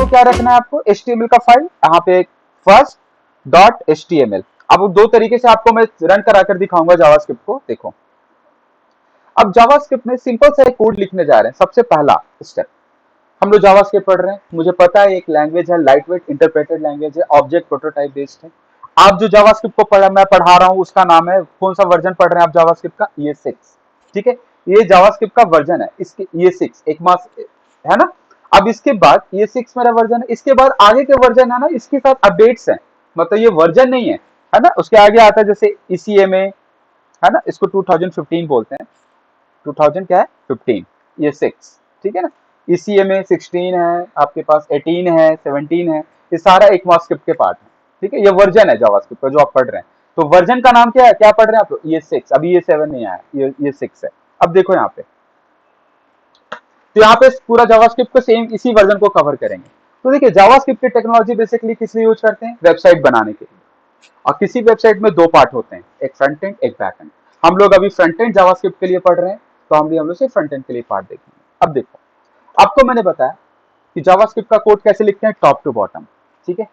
क्या रखना है आपको, HTML का फाइल, यहाँ पे फर्स्ट डॉट HTML। अब दो तरीके से आपको मैं रन करा कर दिखाऊंगा जावास्क्रिप्ट को। देखो अब जावास्क्रिप्ट में सिंपल सा एक कोड लिखने जा रहे हैं। सबसे पहला स्टेप, हम लोग जावास्क्रिप्ट पढ़ रहे हैं, मुझे पता है एक लैंग्वेज है, लाइट वेट इंटरप्रेटेड लैंग्वेज है, ऑब्जेक्ट प्रोटोटाइप बेस्ड है। आप जो जावास्क्रिप्ट को मैं पढ़ा रहा हूँ उसका नाम है, कौन सा वर्जन पढ़ रहे हैं आप जावास्क्रिप्ट का, ये 6। ठीक है, ये जावास्क्रिप्ट का वर्जन है, इसके ये 6 एक मास है ना। अब इसके बाद ये 6 मेरा वर्जन है, इसके बाद आगे के वर्जन है ना, इसके साथ अपडेट्स हैं, मतलब ये वर्जन नहीं है ना। उसके आगे आता है जैसे ECMA है ना, इसको 2015 बोलते हैं, 2000 क्या है 15, ये 6। ठीक है ना, ECMA 16 है, आपके पास 18 है, 17 है, ये सारा एक मास्क्रिप्ट के पार्ट है। ठीक है, ये वर्जन है जावास्क्रिप्ट का जो आप पढ़ रहे हैं। तो वर्जन का नाम क्या है, क्या पढ़ रहे हैं आप, ये 6, अभी ये 7 नहीं आया, ये 6 है। अब देखो यहाँ पे, तो यहाँ पे पूरा जावास्क्रिप्ट को सेम इसी वर्जन को कवर करेंगे। तो देखिए जावास्क्रिप्ट की टेक्नोलॉजी बेसिकली किस लिए यूज करते हैं, वेबसाइट बनाने के लिए। और किसी वेबसाइट में दो पार्ट होते हैं, एक फ्रंट एंड एक बैक एंड। हम लोग अभी फ्रंट एंड जावास्क्रिप्ट के लिए पढ़ रहे हैं, तो हम लोग सिर्फ फ्रंट एंड के लिए पार्ट देखेंगे। अब देखो, आपको मैंने बताया कि जावास्क्रिप्ट का कोड कैसे लिखते हैं, टॉप टू बॉटम। ठीक है,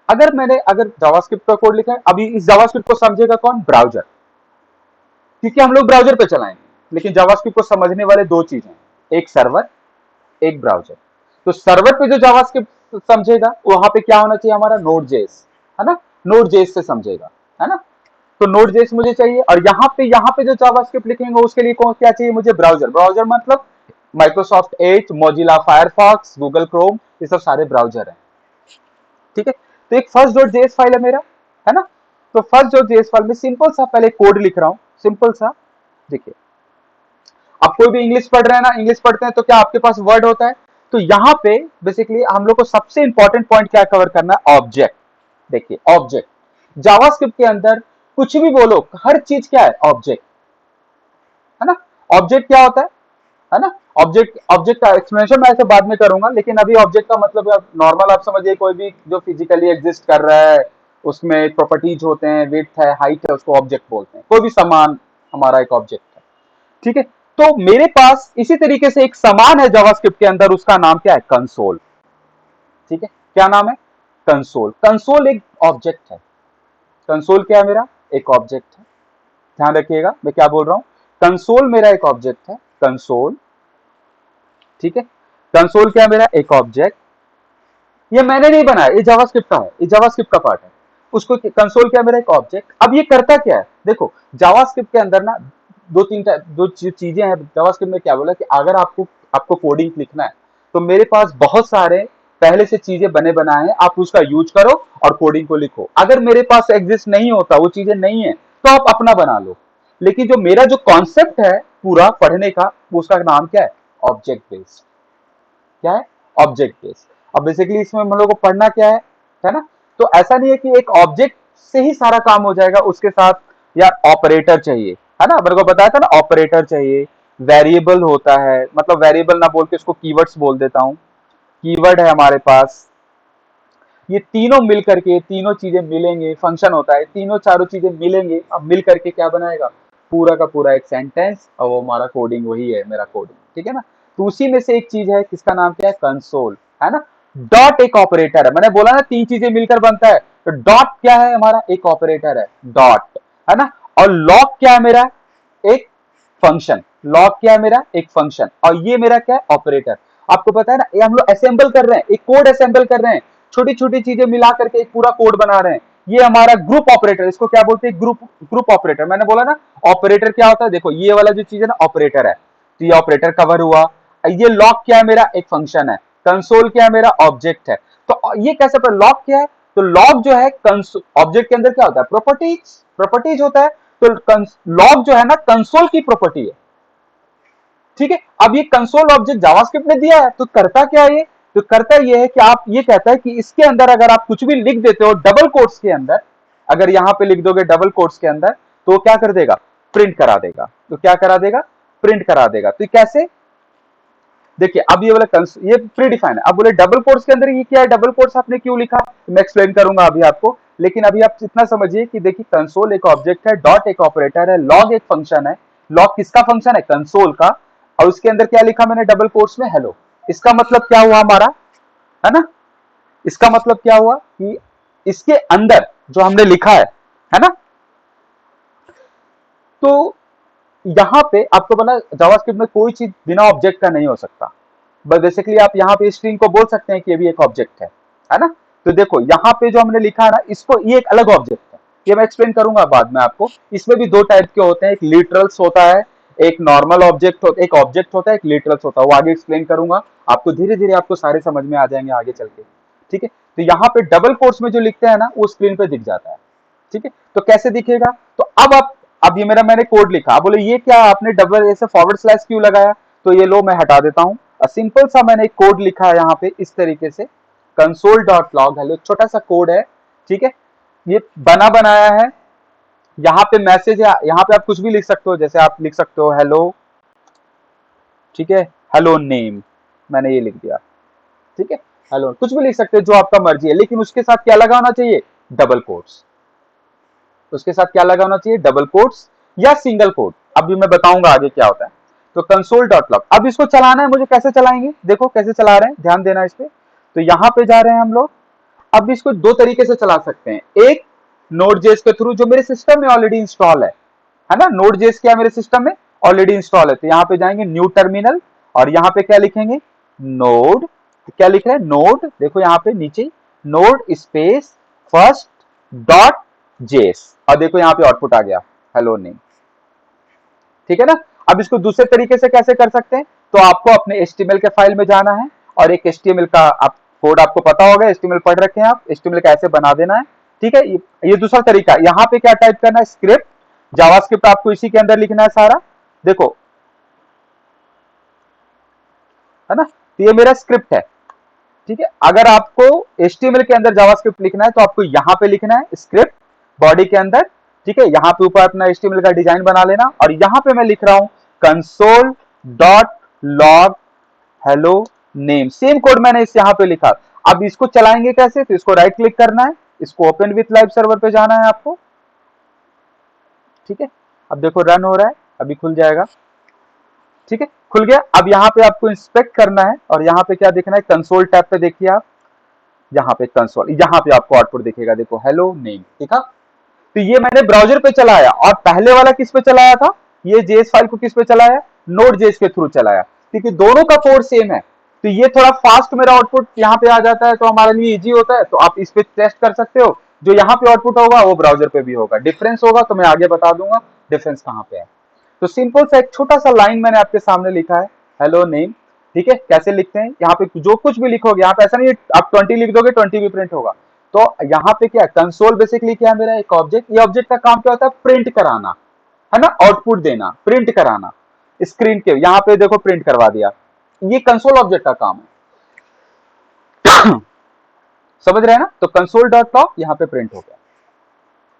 अगर जावास्क्रिप्ट का कोड लिखा है, अभी इस जावास्क्रिप्ट को समझेगा कौन, ब्राउजर, क्योंकि हम लोग ब्राउजर पे चलाएंगे। लेकिन जावास्क्रिप्ट को समझने वाले दो चीजें, एक सर्वर, एक ब्राउजर। तो सर्वर पे जो जावास्क्रिप्ट समझेगा वहां पे क्या होना चाहिए हमारा, नोड.js है ना, नोड.js से समझेगा, है ना। तो नोड.js मुझे चाहिए, और यहाँ पे जो जावास्क्रिप्ट लिखेंगे उसके लिए कौन क्या चाहिए मुझे, ब्राउजर। ब्राउजर मतलब Microsoft Edge, Mozilla Firefox, Google Chrome, ये सब सारे ब्राउजर हैं। ठीक है, तो एक फर्स्ट डॉट जेएस फाइल है मेरा, है ना। तो फर्स्ट डॉट जेएस फाइल में सिंपल सा पहले कोड लिख रहा हूं, सिंपल सा। देखिए, आप कोई भी इंग्लिश पढ़ रहे हैं ना, इंग्लिश पढ़ते हैं तो क्या आपके पास वर्ड होता है, तो यहाँ पे बेसिकली हम लोग को सबसे इंपॉर्टेंट पॉइंट क्या कवर करना है, ऑब्जेक्ट। देखिए ऑब्जेक्ट, जावास्क्रिप्ट के अंदर कुछ भी बोलो, हर चीज क्या है, ऑब्जेक्ट, है ना। ऑब्जेक्ट क्या होता है ना। ऑब्जेक्ट ऑब्जेक्ट का एक्सप्लेनेशन मैं ऐसे बाद में करूंगा, लेकिन अभी ऑब्जेक्ट का मतलब नॉर्मल आप समझिए, कोई भी जो फिजिकली एग्जिस्ट कर रहा है, उसमें प्रॉपर्टीज होते हैं, विड्थ है, हाइट है, उसको ऑब्जेक्ट बोलते हैं। कोई भी सामान हमारा एक ऑब्जेक्ट है। ठीक है, तो मेरे पास इसी तरीके से एक सामान है जावास्क्रिप्ट के अंदर, उसका नाम क्या है, कंसोल। ठीक है, क्या नाम है, कंसोल। कंसोल एक ऑब्जेक्ट है, कंसोल क्या है मेरा, एक ऑब्जेक्ट है। ध्यान रखिएगा मैं क्या बोल रहा हूं, कंसोल मेरा एक ऑब्जेक्ट है, कंसोल। ठीक है, कंसोल क्या है मेरा, एक ऑब्जेक्ट। ये मैंने नहीं बनाया, ये जावास्क्रिप्ट का है, ये जावास्क्रिप्ट का पार्ट है। उसको कंसोल क्या है मेरा, एक ऑब्जेक्ट। अब ये करता क्या है, देखो जावास्क्रिप्ट के अंदर ना दो चीजें हैं। जावास्क्रिप्ट में क्या बोला कि अगर आपको कोडिंग लिखना है, तो मेरे पास बहुत सारे पहले से चीजें बने बनाए हैं, आप उसका यूज करो और कोडिंग को लिखो। अगर मेरे पास एग्जिस्ट नहीं होता, वो चीजें नहीं है, तो आप अपना बना लो। लेकिन जो मेरा जो कॉन्सेप्ट है पूरा पढ़ने का, उसका नाम क्या है, ऑब्जेक्ट बेस्ड। क्या है, ऑब्जेक्ट बेस्ड। अब बेसिकली इसमें हम लोग को पढ़ना क्या है ना। तो ऐसा नहीं है कि एक ऑब्जेक्ट से ही सारा काम हो जाएगा, उसके साथ यार ऑपरेटर चाहिए, है ना। मेरे को बताया था ना, ऑपरेटर चाहिए, वेरिएबल होता है, मतलब वेरिएबल ना बोल के उसको कीवर्ड्स बोल देता हूं, कीवर्ड है हमारे पास। ये तीनों मिल करके, तीनों चीजें मिलेंगे, फंक्शन होता है, तीनों चारों चीजें मिलेंगे, अब मिल करके क्या बनाएगा, पूरा का पूरा एक सेंटेंस, और वो हमारा कोडिंग वही है मेरा कोडिंग। ठीक है ना, तो उसी में से एक चीज है, किसका नाम क्या है, कंसोल, है ना। डॉट एक ऑपरेटर है, मैंने बोला ना तीन चीजें मिलकर बनता है, तो डॉट क्या है हमारा, एक ऑपरेटर है, डॉट, है ना। और लॉग क्या है मेरा, एक फंक्शन। लॉग क्या है मेरा, एक फंक्शन, और ये मेरा क्या है, ऑपरेटर। आपको पता है ना, ये हम लोग असेंबल कर रहे हैं, एक कोड असेंबल कर रहे हैं, छोटी छोटी चीजें मिला करके एक पूरा कोड बना रहे हैं। ये हमारा ग्रुप ऑपरेटर, इसको क्या बोलते हैं, ग्रुप ऑपरेटर। मैंने बोला ना ऑपरेटर क्या होता है, देखो ये वाला जो चीज है ना, ऑपरेटर है, तो ये ऑपरेटर कवर हुआ। ये लॉग क्या है मेरा, एक फंक्शन है। कंसोल क्या है मेरा, ऑब्जेक्ट है। तो ये कैसे पर लॉग क्या है, तो लॉग जो है ऑब्जेक्ट के अंदर क्या होता है, प्रॉपर्टीज, प्रॉपर्टीज होता है। तो लॉग जो है ना, कंसोल की प्रॉपर्टी है। ठीक है, अब ये कंसोल ऑब्जेक्ट जावास्क्रिप्ट ने दिया है, तो करता क्या है ये, तो करता ये है कि आप ये कहता है कि इसके अंदर अगर आप कुछ भी लिख देते हो डबल कोट्स के अंदर, अगर यहां पे लिख दोगे डबल कोट्स के अंदर, तो क्या कर देगा, प्रिंट करा देगा। तो क्या करा देगा, प्रिंट करा देगा। तो कैसे, देखिए अब ये वाला ये प्री डिफाइन है। अब बोले डबल कोट्स के अंदर ये क्या है, डबल कोट्स आपने क्यों लिखा, मैं एक्सप्लेन करूंगा अभी आपको। लेकिन अभी आप इतना समझिए कि देखिए कंसोल एक ऑब्जेक्ट है, डॉट एक ऑपरेटर है, लॉग एक फंक्शन है। लॉग किसका फंक्शन है, कंसोल का। और उसके अंदर क्या लिखा मैंने डबल कोट्स में, हेलो। इसका मतलब क्या हुआ हमारा, है ना, इसका मतलब क्या हुआ कि इसके अंदर जो हमने लिखा है ना, तो यहां पे आपको पता जावास्क्रिप्ट में कोई चीज बिना ऑब्जेक्ट का नहीं हो सकता। बस बेसिकली आप यहाँ पे स्ट्रिंग को बोल सकते हैं कि ये भी एक ऑब्जेक्ट है ना। तो देखो यहाँ पे जो हमने लिखा है ना, इसको ये एक अलग ऑब्जेक्ट है, ये मैं एक्सप्लेन करूंगा बाद में आपको। इसमें भी दो टाइप के होते हैं, एक लिटरल्स होता है, एक नॉर्मल ऑब्जेक्ट होता है, एक ऑब्जेक्ट होता है, एक लिटरल्स होता है। वो आगे एक्सप्लेन करूंगा आपको, धीरे धीरे आपको सारे समझ में आ जाएंगे आगे चल के। ठीक है, तो यहाँ पे डबल कोट्स में जो लिखते हैं ना, वो स्क्रीन पे दिख जाता है। ठीक है, तो कैसे दिखेगा, तो अब ये मैंने कोड लिखा, आप बोले ये क्या आपने डबल ऐसे फॉरवर्ड स्लैश क्यों लगाया, तो ये लो मैं हटा देता हूं। सिंपल सा मैंने एक कोड लिखा है यहाँ पे इस तरीके से, console.log हेलो, छोटा सा कोड है। ठीक है, ये बना बनाया है। यहाँ पे मैसेज है, यहाँ पे आप कुछ भी लिख सकते हो, जैसे आप लिख सकते हो हेलो, ठीक है, हेलो नेम, मैंने ये लिख दिया। ठीक है, हेलो कुछ भी लिख सकते हो जो आपका मर्जी है, लेकिन उसके साथ क्या लगा होना चाहिए, डबल कोट्स। उसके साथ क्या लगा होना चाहिए, डबल कोट्स या सिंगल कोट। अभी मैं बताऊंगा आगे क्या होता है। तो console.log, अब इसको चलाना है मुझे, कैसे चलाएंगे, देखो कैसे चला रहे हैं, ध्यान देना इस पे। तो यहाँ पे जा रहे हैं हम लोग। अब इसको दो तरीके से चला सकते हैं, एक Node.js के थ्रू, जो मेरे सिस्टम में ऑलरेडी इंस्टॉल है ना। Node.js क्या मेरे सिस्टम में ऑलरेडी इंस्टॉल है, तो यहाँ पे जाएंगे न्यू टर्मिनल, और यहाँ पे क्या लिखेंगे, नोड, क्या लिख रहे हैं, नोड, देखो यहाँ पे नीचे नोड स्पेस फर्स्ट डॉट जेस, और देखो यहाँ पे आउटपुट आ गया हेलो नेम। ठीक है ना। अब इसको दूसरे तरीके से कैसे कर सकते हैं, तो आपको अपने HTML के फाइल में जाना है, और एक HTML का आप कोड आपको पता होगा, HTML पढ़ रखे हैं आप, HTML कैसे बना देना है। ठीक है, ये दूसरा तरीका। यहाँ पे क्या टाइप करना है, स्क्रिप्ट, जावास्क्रिप्ट आपको इसी के अंदर लिखना है सारा, देखो है ना, तो ये मेरा स्क्रिप्ट है। ठीक है, अगर आपको HTML के अंदर जावास्क्रिप्ट लिखना है तो आपको यहाँ पे लिखना है स्क्रिप्ट बॉडी के अंदर। ठीक है, यहाँ पे ऊपर अपना HTML का डिजाइन बना लेना, और यहाँ पे मैं लिख रहा हूँ console.log hello name, same code मैंने इस यहाँ पे लिखा। अब इसको चलाएंगे कैसे, तो इसको राइट क्लिक करना है, इसको ओपन विथ लाइव सर्वर पे जाना है आपको। ठीक है, अब देखो रन हो रहा है, अभी खुल जाएगा। ठीक है, खुल गया। अब यहाँ पे आपको इंस्पेक्ट करना है, और यहाँ पे क्या देखना है, कंसोल टैब पे देखिए आप, यहाँ पे कंसोल, यहाँ पे आपको आउटपुट दिखेगा, देखो हेलो नेम, ठीक है। तो ये मैंने ब्राउजर पे चलाया, और पहले वाला किस पे चलाया था, ये जेएस फाइल को किस पे चलाया, Node.js के थ्रू चलाया, क्योंकि दोनों का कोड सेम है। तो ये थोड़ा फास्ट मेरा आउटपुट यहाँ पे आ जाता है, तो हमारे लिए इजी होता है, तो आप इस पे टेस्ट कर सकते हो। जो यहाँ पे आउटपुट होगा वो ब्राउजर पे भी होगा, डिफरेंस होगा तो मैं आगे बता दूंगा डिफरेंस कहाँ पे है। तो सिंपल सा एक छोटा सा लाइन मैंने आपके सामने लिखा है, हेलो नेम। ठीक है, कैसे लिखते हैं, यहाँ पे जो कुछ भी लिखोगे, यहाँ पे ऐसा नहीं है आप 20 लिख दोगे 20 भी प्रिंट होगा। तो यहाँ पे क्या, कंसोल बेसिकली क्या है, मेरा एक ऑब्जेक्ट, ये ऑब्जेक्ट का काम क्या होता है, प्रिंट कराना, है ना, आउटपुट देना, प्रिंट कराना स्क्रीन के, यहाँ पे देखो प्रिंट करवा दिया, ये कंसोल ऑब्जेक्ट का काम है। समझ रहे हैं ना, तो console.log यहाँ पे प्रिंट हो गया।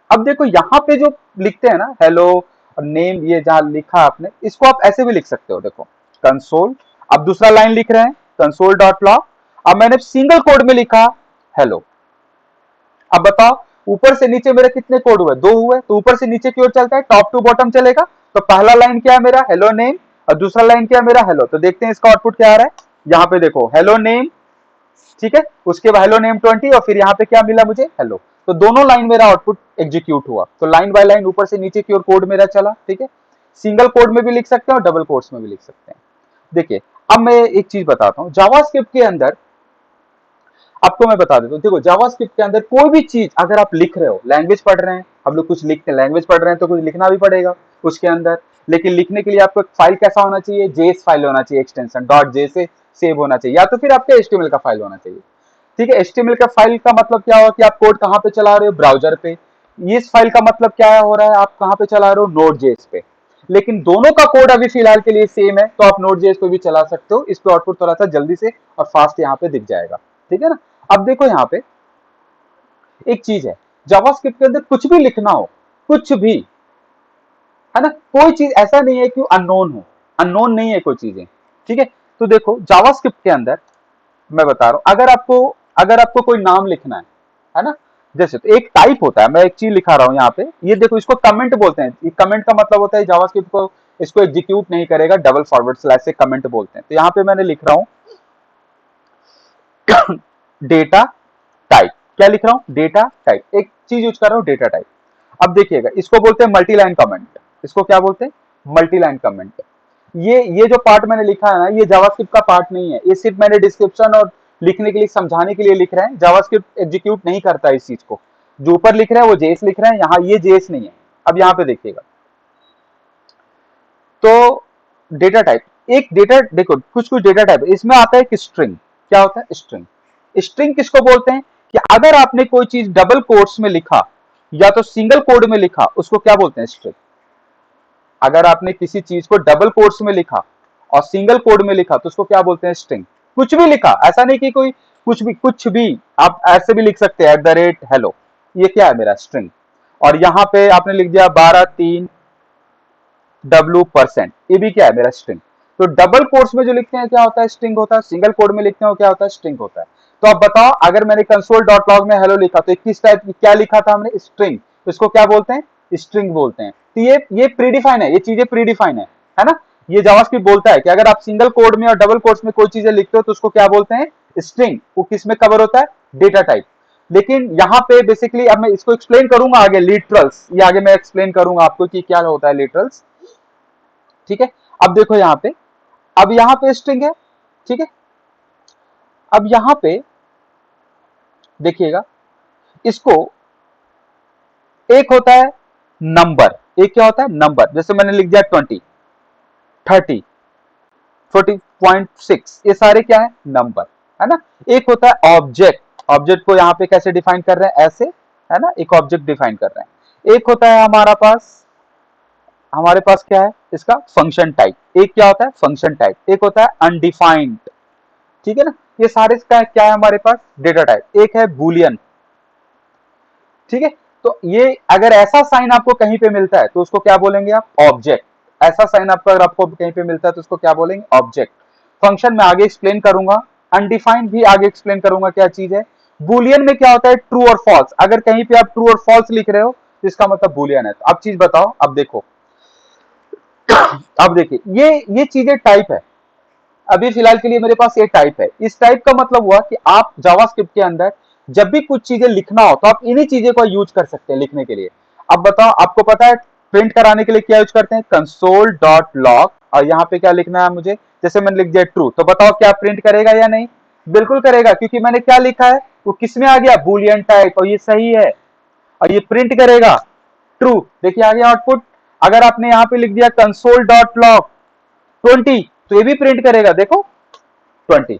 अब देखो यहाँ पे जो लिखते हैं ना हेलो और नेम, ये जहां लिखा आपने, इसको आप ऐसे भी लिख सकते हो, देखो कंसोल, अब दूसरा लाइन लिख रहे हैं console.log, अब मैंने सिंगल कोड में लिखा हेलो। अब बताओ ऊपर से नीचे मेरे कितने कोड हुए, दो हुए, तो ऊपर से नीचे की ओर चलता है, टॉप टू बॉटम चलेगा। तो पहला लाइन क्या है मेरा, हेलो नेम, और दूसरा लाइन क्या है मेरा, हेलो। तो देखते हैं इसका आउटपुट क्या आ रहा है, यहाँ पे देखो हेलो नेम, ठीक है, उसके बाद हेलो नेम 20, और फिर यहाँ पे क्या मिला मुझे, हेलो। तो दोनों लाइन मेरा आउटपुट एग्जीक्यूट हुआ, तो लाइन बाय लाइन ऊपर से नीचे की ओर कोड मेरा चला। ठीक है, सिंगल कोड में भी लिख सकते हैं और डबल कोड्स में भी लिख सकते हैं। देखिए अब मैं एक चीज बताता हूँ, जावास्क्रिप्ट के अंदर आपको मैं बता देता हूँ, देखो जावास्क्रिप्ट के अंदर कोई भी चीज अगर आप लिख रहे हो, लैंग्वेज पढ़ रहे हैं हम लोग, कुछ लिखते हैं, लैंग्वेज पढ़ रहे हैं तो कुछ लिखना भी पड़ेगा उसके अंदर, लेकिन लिखने के लिए आपको एक फाइल कैसा होना चाहिए, जेएस फाइल होना चाहिए, एक्सटेंशन डॉट जे से सेव होना चाहिए, या तो फिर आपके HTML का फाइल होना चाहिए। ठीक है, HTML का फाइल का मतलब क्या होगा कि आप कोड कहाँ पे चला रहे हो, ब्राउजर पे। इस फाइल का मतलब क्या हो रहा है, आप कहाँ पे चला रहे हो, Node.js पे। लेकिन दोनों का कोड अभी फिलहाल के लिए सेम है, तो आप Node.js पे भी चला सकते हो, इस पे आउटपुट थोड़ा सा जल्दी से और फास्ट यहाँ पे दिख जाएगा। ठीक है ना। अब देखो यहाँ पे एक चीज है, जावास्क्रिप्ट के अंदर कुछ भी लिखना हो, कुछ भी, है ना, कोई चीज ऐसा नहीं है कि अननोन हो, अननोन नहीं है कोई चीजें। ठीक है, तो देखो जावास्क्रिप्ट के अंदर मैं बता रहा हूं, अगर आपको कोई नाम लिखना है ना, जैसे तो एक टाइप होता है, मैं एक चीज लिखा रहा हूं यहाँ पे, ये देखो इसको कमेंट बोलते हैं, ये कमेंट का मतलब होता है जावास्क्रिप्ट को इसको एग्जीक्यूट नहीं करेगा, डबल फॉरवर्ड स्लैश से कमेंट बोलते हैं। तो यहाँ पे मैंने लिख रहा हूं डेटा टाइप, क्या लिख रहा हूं, डेटा टाइप, एक चीज यूज कर रहा हूं, डेटा टाइप। अब देखिएगा, इसको बोलते हैं मल्टी लाइन कमेंट, इसको क्या बोलते हैं, मल्टी लाइन कमेंट। ये जो पार्ट मैंने लिखा है ना, ये जावास्क्रिप्ट का पार्ट नहीं है, ये सिर्फ मैंने डिस्क्रिप्शन और लिखने के लिए, समझाने के लिए लिख रहे हैं। जावास्क्रिप्ट एग्जीक्यूट नहीं करता इस चीज को, जो ऊपर लिख रहे हैं वो जेएस लिख रहे हैं, यहाँ ये जेएस नहीं है। अब यहाँ पे देखिएगा, तो डेटा टाइप, एक डेटा, देखो कुछ कुछ डेटा टाइप इसमें आता है कि स्ट्रिंग, क्या होता है स्ट्रिंग। स्ट्रिंग किसको बोलते हैं, कि अगर आपने कोई चीज डबल कोट्स में लिखा या तो सिंगल कोड में लिखा, उसको क्या बोलते हैं, स्ट्रिंग। अगर आपने किसी चीज को डबल कोट्स में लिखा और सिंगल कोड में लिखा, तो उसको क्या बोलते हैं, स्ट्रिंग। कुछ भी लिखा, ऐसा नहीं कि कोई कुछ भी आप ऐसे भी लिख सकते हैं @hello, ये क्या है मेरा स्ट्रिंग। और यहाँ पे आपने लिख दिया 12 3 W%, ये भी क्या है मेरा स्ट्रिंग। तो डबल कोट्स में जो लिखते हैं क्या होता है, स्ट्रिंग होता है, सिंगल कोड में लिखते हैं क्या होता है, स्ट्रिंग होता है। तो अब बताओ, अगर मैंने console.log में हेलो लिखा, तो किस टाइप की क्या लिखा था हमने, स्ट्रिंग, तो इसको क्या बोलते हैं, स्ट्रिंग बोलते हैं। तो ये प्रीडिफाइन है, ये चीजें प्रीडिफाइन है ना। ये जावास्क्रिप्ट बोलता है कि अगर आप सिंगल कोड में और डबल कोड्स में कोई चीजें लिखते हो, तो उसको क्या बोलते हैं, स्ट्रिंग। वो किस में कवर होता है, डेटा टाइप। लेकिन यहाँ पे बेसिकली, अब मैं इसको एक्सप्लेन करूंगा आगे, लिटरल्स, ये आगे मैं एक्सप्लेन करूंगा आपको कि क्या होता है लिटरल्स, ठीक है। अब देखो यहाँ पे, अब यहाँ पे स्ट्रिंग है, ठीक है। अब यहाँ पे देखिएगा, इसको एक होता है नंबर, एक क्या होता है नंबर, जैसे मैंने लिख दिया 20 30 40.6, ये सारे क्या है, नंबर, है ना। एक होता है ऑब्जेक्ट, ऑब्जेक्ट को यहाँ पे कैसे डिफाइन कर रहे हैं, ऐसे, है ना, एक ऑब्जेक्ट डिफाइन कर रहे हैं। एक होता है हमारे पास क्या है, इसका फंक्शन टाइप, एक क्या होता है फंक्शन टाइप, एक होता है अनडिफाइंड, ठीक है ना। ये सारे का क्या है हमारे पास, डेटा टाइप। एक है बूलियन, ठीक है। तो ये अगर ऐसा साइन आपको कहीं पे मिलता है, तो उसको क्या बोलेंगे आप, ऑब्जेक्ट। ऐसा साइन अगर आपको कहीं पे मिलता है, तो उसको क्या बोलेंगे, ऑब्जेक्ट। फंक्शन में आगे एक्सप्लेन करूंगा, अनडिफाइंड भी आगे एक्सप्लेन करूंगा क्या चीज है। बूलियन में क्या होता है, ट्रू और फॉल्स, अगर कहीं पे आप ट्रू और फॉल्स लिख रहे हो, तो इसका मतलब बूलियन है। तो अब चीज बताओ, अब देखो, अब देखिए, ये चीजें टाइप है। अभी फिलहाल के लिए मेरे पास ये टाइप है। इस टाइप का मतलब हुआ कि आप जावास्क्रिप्ट के अंदर जब भी कुछ चीजें लिखना हो, तो आप इन्हीं चीजें को यूज कर सकते हैं लिखने के लिए। अब बताओ, आपको पता है प्रिंट कराने के लिए क्या यूज करते हैं, console.log, और यहाँ पे क्या लिखना है मुझे, जैसे मैंने लिख दिया ट्रू, तो बताओ क्या प्रिंट करेगा या नहीं, बिल्कुल करेगा, क्योंकि मैंने क्या लिखा है, वो किसमें आ गया, बूलियन टाइप, और ये सही है, और ये प्रिंट करेगा ट्रू। देखिए आ गया आउटपुट। अगर आपने यहाँ पे लिख दिया console.log 20, तो ये भी प्रिंट करेगा, देखो 20,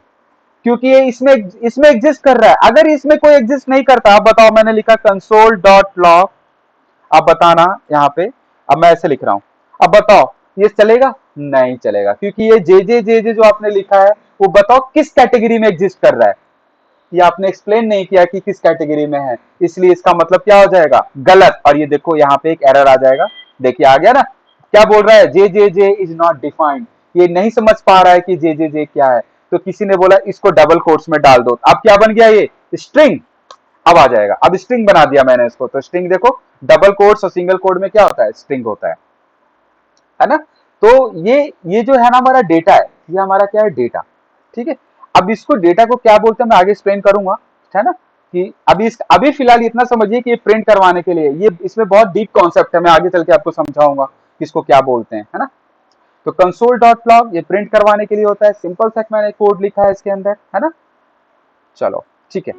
क्योंकि ये इसमें इसमें एग्जिस्ट कर रहा है। अगर इसमें कोई एग्जिस्ट नहीं करता, अब बताओ, मैंने लिखा console.log, अब बताना यहाँ पे, अब मैं ऐसे लिख रहा हूं, अब बताओ ये चलेगा, नहीं चलेगा, क्योंकि ये जे जो आपने लिखा है, वो बताओ किस कैटेगरी में एग्जिस्ट कर रहा है, ये आपने एक्सप्लेन नहीं किया कि किस कैटेगरी में है, इसलिए इसका मतलब क्या हो जाएगा, गलत। और ये देखो यहाँ पे एक एरर आ जाएगा, देखिए आ गया ना, क्या बोल रहा है, जे इज नॉट डिफाइंड, ये नहीं समझ पा रहा है कि जे क्या है, तो किसी ने बोला इसको डबल कोट्स में डाल दो, अब क्या बन गया, ये स्ट्रिंग। अब आ जाएगा, अब स्ट्रिंग बना दिया मैंने इसको, तो स्ट्रिंग देखो, डबल कोट्स और सिंगल कोड में क्या होता है, स्ट्रिंग होता है ना। तो ये जो है ना हमारा डेटा है, ये हमारा क्या है, डेटा, ठीक है। अब इसको डेटा को क्या बोलते हैं, मैं आगे एक्सप्लेन करूंगा, है ना। कि अभी फिलहाल इतना समझिए कि ये प्रिंट करवाने के लिए, ये इसमें बहुत डीप कॉन्सेप्ट है, मैं आगे चल के आपको समझाऊंगा कि इसको क्या बोलते हैं, है ना। तो console.log ये प्रिंट करवाने के लिए होता है, सिंपल सा मैंने कोड लिखा है इसके अंदर, है ना। चलो ठीक है।